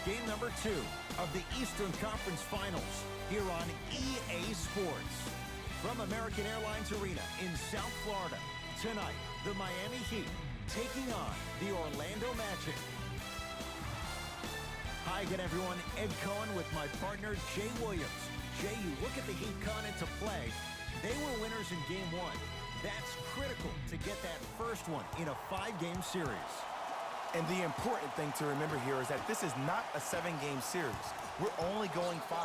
game number 2 of the Eastern Conference Finals here on EA Sports. From American Airlines Arena in South Florida, tonight, the Miami Heat taking on the Orlando Magic. Hi again, everyone. Ed Cohen with my partner, Jay Williams. Jay, you look at the Heat coming into play. They were winners in Game 1. That's critical to get that first one in a 5-game series. And the important thing to remember here is that this is not a 7-game series. We're only going 5.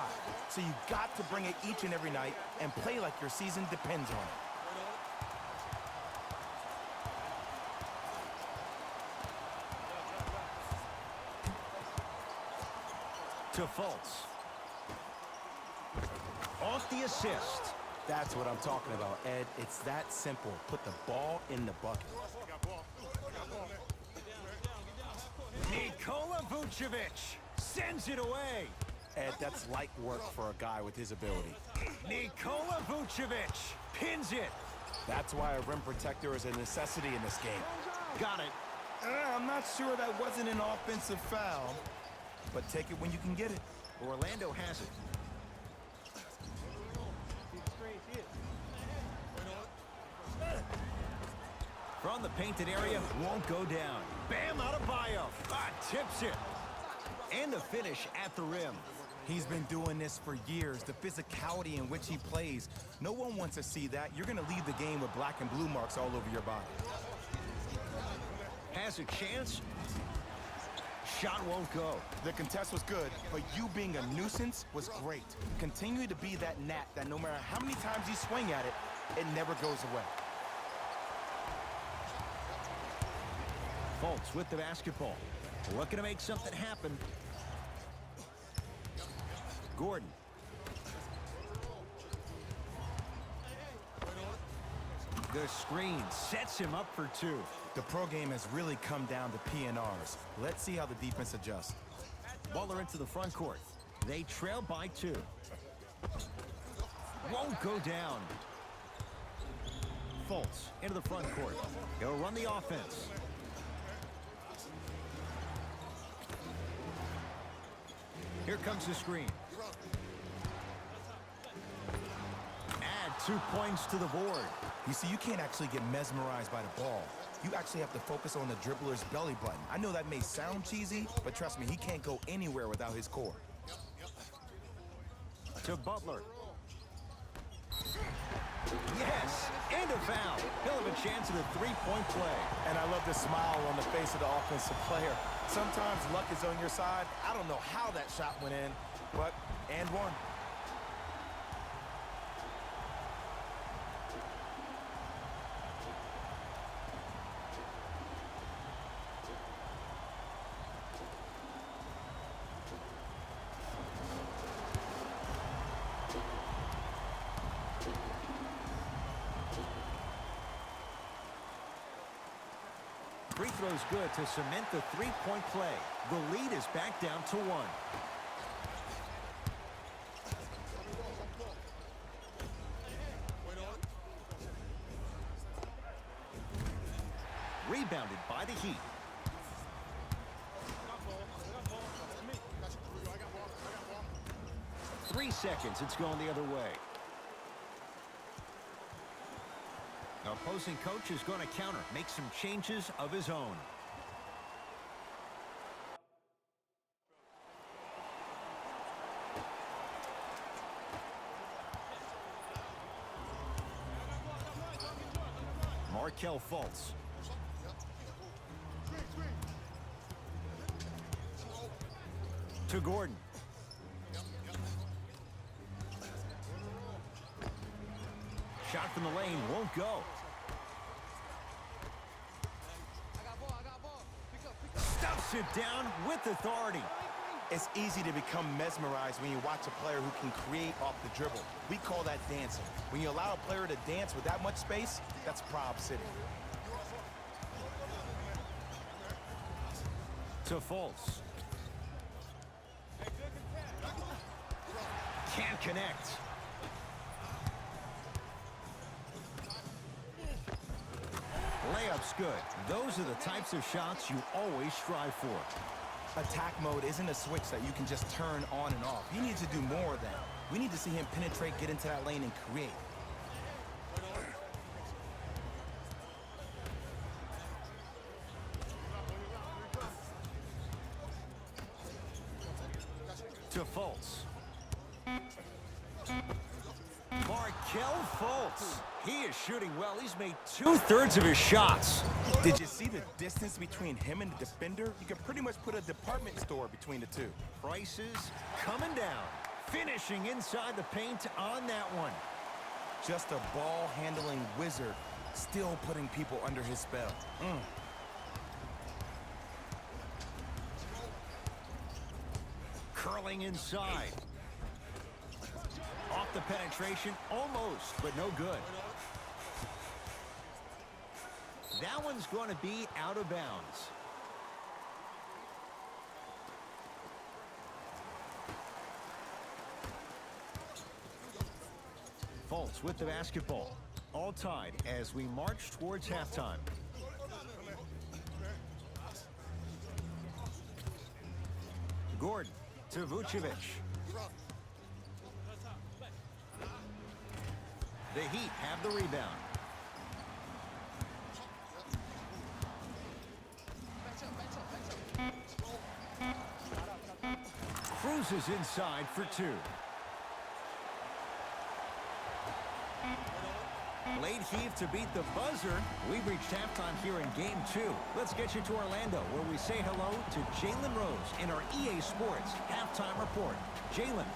So you got to bring it each and every night and play like your season depends on it. To Fultz. Off the assist. That's what I'm talking about, Ed. It's that simple. Put the ball in the bucket. Nikola Vucevic sends it away. Ed, that's light work for a guy with his ability. Nikola Vucevic pins it. That's why a rim protector is a necessity in this game. Got it. I'm not sure that wasn't an offensive foul, but take it when you can get it. Orlando has it. From the painted area, won't go down. Bam Adebayo. Tips it. And the finish at the rim. He's been doing this for years. The physicality in which he plays. No one wants to see that. You're going to leave the game with black and blue marks all over your body. Has a chance. Shot won't go. The contest was good, but you being a nuisance was great. Continue to be that gnat that no matter how many times you swing at it, it never goes away. Fultz with the basketball. Looking to make something happen. Gordon. The screen sets him up for 2. The pro game has really come down to PNRs. Let's see how the defense adjusts. Butler into the front court. They trail by 2. Won't go down. Fultz into the front court. He'll run the offense. Here comes the screen. Add 2 points to the board. You see, you can't actually get mesmerized by the ball. You actually have to focus on the dribbler's belly button. I know that may sound cheesy, but trust me, he can't go anywhere without his core. To Butler. Yes, and a foul. He'll have a chance at a 3-point play. And I love the smile on the face of the offensive player. Sometimes luck is on your side. I don't know how that shot went in, but and one. Free throw's good to cement the 3-point play. The lead is back down to 1. Rebounded by the Heat. Three seconds, it's going the other way. The opposing coach is going to counter, make some changes of his own. Markelle Fultz. To Gordon. Shot from the lane won't go. Stuffs it down with authority. It's easy to become mesmerized when you watch a player who can create off the dribble. We call that dancing. When you allow a player to dance with that much space, that's Prob City. To Fultz. Can't connect. Layup's good. Those are the types of shots you always strive for. Attack mode isn't a switch that you can just turn on and off. He needs to do more of that. We need to see him penetrate, get into that lane, and create. To Fultz. Markelle Fultz. He is shooting well. He's made 2/3 of his shots. Did you see the distance between him and the defender? You could pretty much put a department store between the two. Prices coming down. Finishing inside the paint on that one. Just a ball-handling wizard, still putting people under his spell. Curling inside. Off the penetration, almost, but no good. That one's going to be out of bounds. Fultz with the basketball. All tied as we march towards halftime. Gordon to Vucevic. The Heat have the rebound. Cruises inside for two. Late heave to beat the buzzer. We've reached halftime here in Game 2. Let's get you to Orlando, where we say hello to Jalen Rose in our EA Sports Halftime Report. Jalen.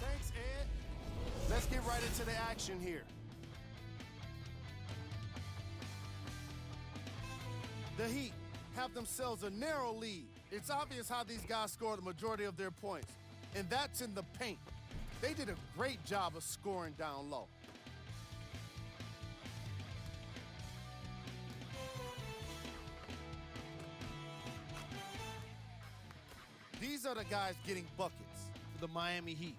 Thanks, Ed. Let's get right into the action here. The Heat have themselves a narrow lead. It's obvious how these guys score the majority of their points, and that's in the paint. They did a great job of scoring down low. These are the guys getting buckets for the Miami Heat.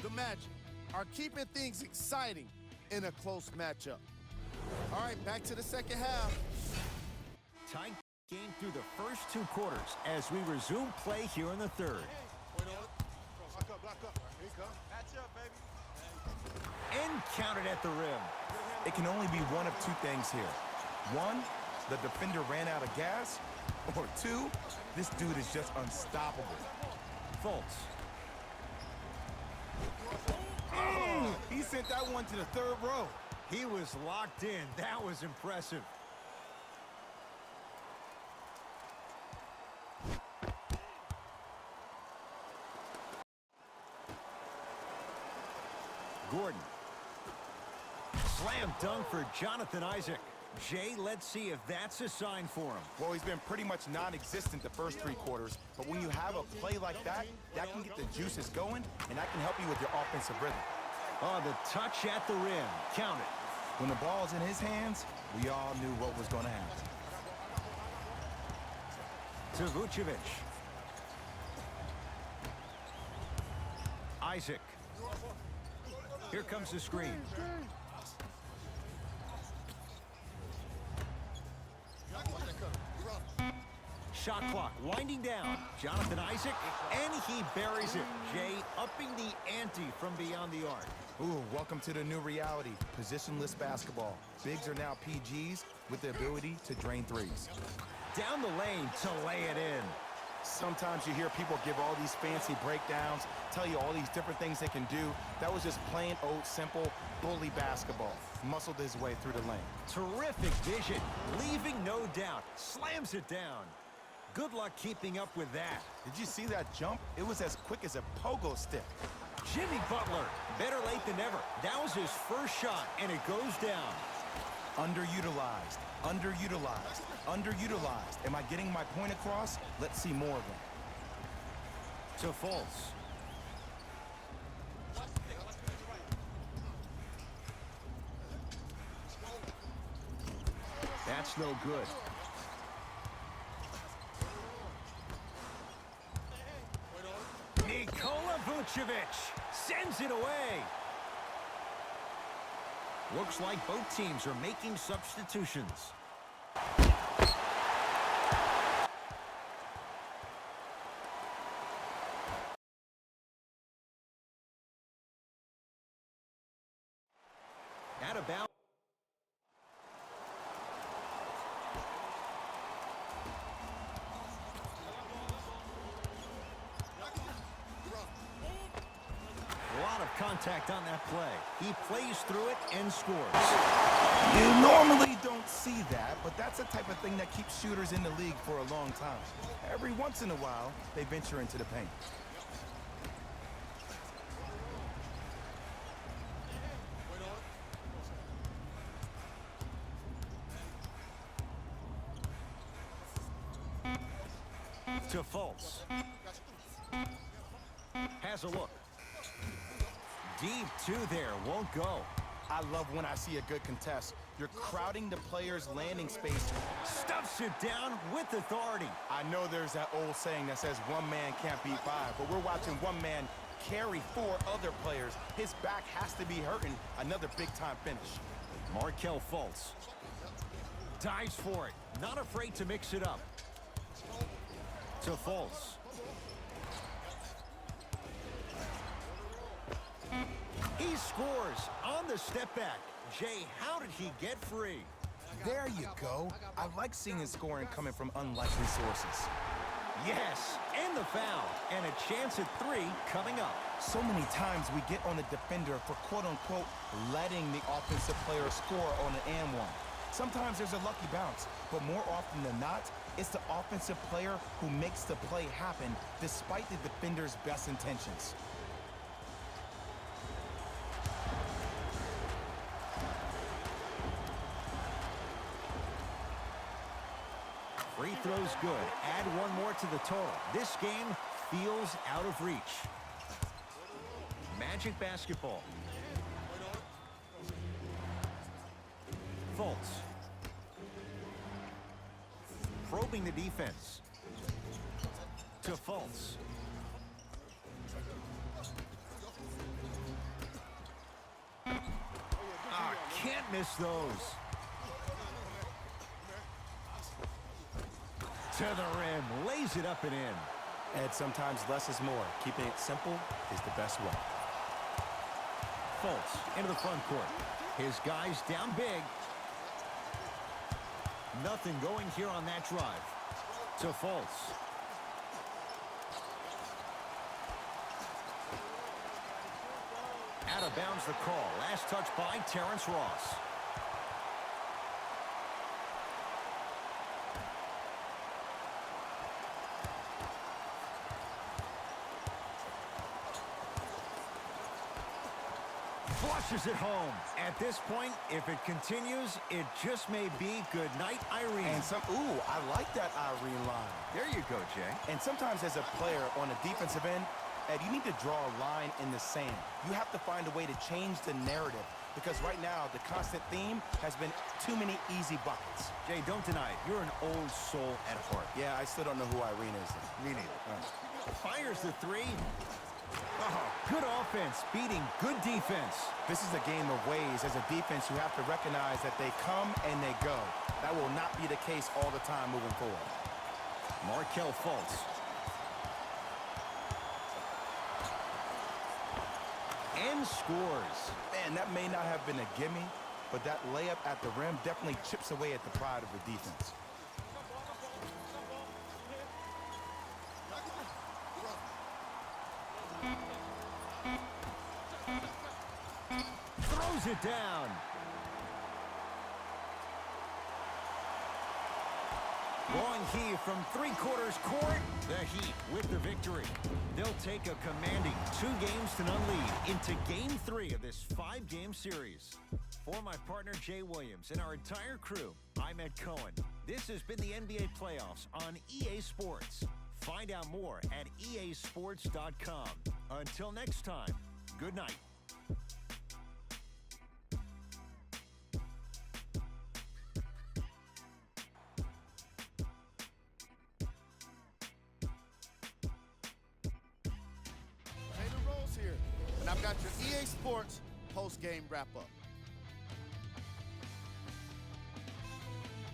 The Magic are keeping things exciting in a close matchup. All right, back to the second half. Tight game through the first two quarters as we resume play here in the third. And counted at the rim. It can only be one of two things here. One, the defender ran out of gas. Or two, this dude is just unstoppable. Fultz. He sent that one to the third row. He was locked in. That was impressive. Gordon. Slam dunk for Jonathan Isaac. Jay, let's see if that's a sign for him. Well, he's been pretty much non-existent the first three quarters, but when you have a play like that, that can get the juices going, and that can help you with your offensive rhythm. Oh, the touch at the rim. Count it. When the ball's in his hands, we all knew what was going to happen. To Vucevic. Isaac. Here comes the screen. Shot clock winding down. Jonathan Isaac, and he buries it. Jay upping the ante from beyond the arc. Ooh, welcome to the new reality. Positionless basketball. Bigs are now PGs with the ability to drain threes. Down the lane to lay it in. Sometimes you hear people give all these fancy breakdowns, tell you all these different things they can do. That was just plain old simple bully basketball. Muscled his way through the lane. Terrific vision, leaving no doubt. Slams it down. Good luck keeping up with that. Did you see that jump? It was as quick as a pogo stick. Jimmy Butler, better late than never. That was his first shot, and it goes down. Underutilized, underutilized, underutilized. Am I getting my point across? Let's see more of them. To false. That's no good. Nikola Vucevic sends it away. Looks like both teams are making substitutions. At about. A lot of contact on that play. He plays through it and scores. You normally don't see that, but that's the type of thing that keeps shooters in the league for a long time. Every once in a while, they venture into the paint. To false. Has a look. Deep two there, won't go. I love when I see a good contest. You're crowding the player's landing space. Stuffs it down with authority. I know there's that old saying that says one man can't beat five, but we're watching one man carry four other players. His back has to be hurting. Another big-time finish. Markelle Fultz dives for it. Not afraid to mix it up. To Fultz. He scores on the step back. Jay, how did he get free? There you go. I like seeing his scoring coming from unlikely sources. Yes, and the foul. And a chance at three coming up. So many times we get on the defender for quote-unquote letting the offensive player score on an and one. Sometimes there's a lucky bounce, but more often than not, it's the offensive player who makes the play happen despite the defender's best intentions. Free throws good. Add one more to the total. This game feels out of reach. Magic basketball. Fultz. Probing the defense. To Fultz. Can't miss those. To the rim, lays it up and in. And sometimes less is more. Keeping it simple is the best way. Fultz into the front court. His guys down big. Nothing going here on that drive. To Fultz. Out of bounds the call. Last touch by Terrence Ross. Flushes it home. At this point, if it continues, it just may be good night, Irene. And ooh, I like that Irene line. There you go, Jay. And sometimes as a player on the defensive end, Ed, you need to draw a line in the sand. You have to find a way to change the narrative because right now the constant theme has been too many easy buckets. Jay, don't deny it. You're an old soul at heart. Yeah, I still don't know who Irene is. Me neither. Fires the three. Oh, good offense beating good defense. This is a game of ways. As a defense, you have to recognize that they come and they go. That will not be the case all the time moving forward. Markelle Fultz. And scores. Man, that may not have been a gimme, but that layup at the rim definitely chips away at the pride of the defense. Throws it down. Long heave from three-quarters court. The Heat with the victory. They'll take a commanding 2-0 lead into Game 3 of this 5-game series. For my partner Jay Williams and our entire crew, I'm Ed Cohen. This has been the NBA Playoffs on EA Sports. Find out more at easports.com. Until next time, good night. Taylor Rose here, and I've got your EA Sports post-game wrap-up.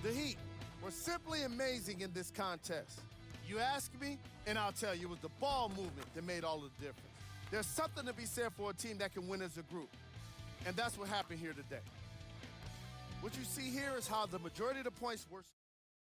The Heat were simply amazing in this contest. You ask me, and I'll tell you, it was the ball movement that made all the difference. There's something to be said for a team that can win as a group, and that's what happened here today. What you see here is how the majority of the points were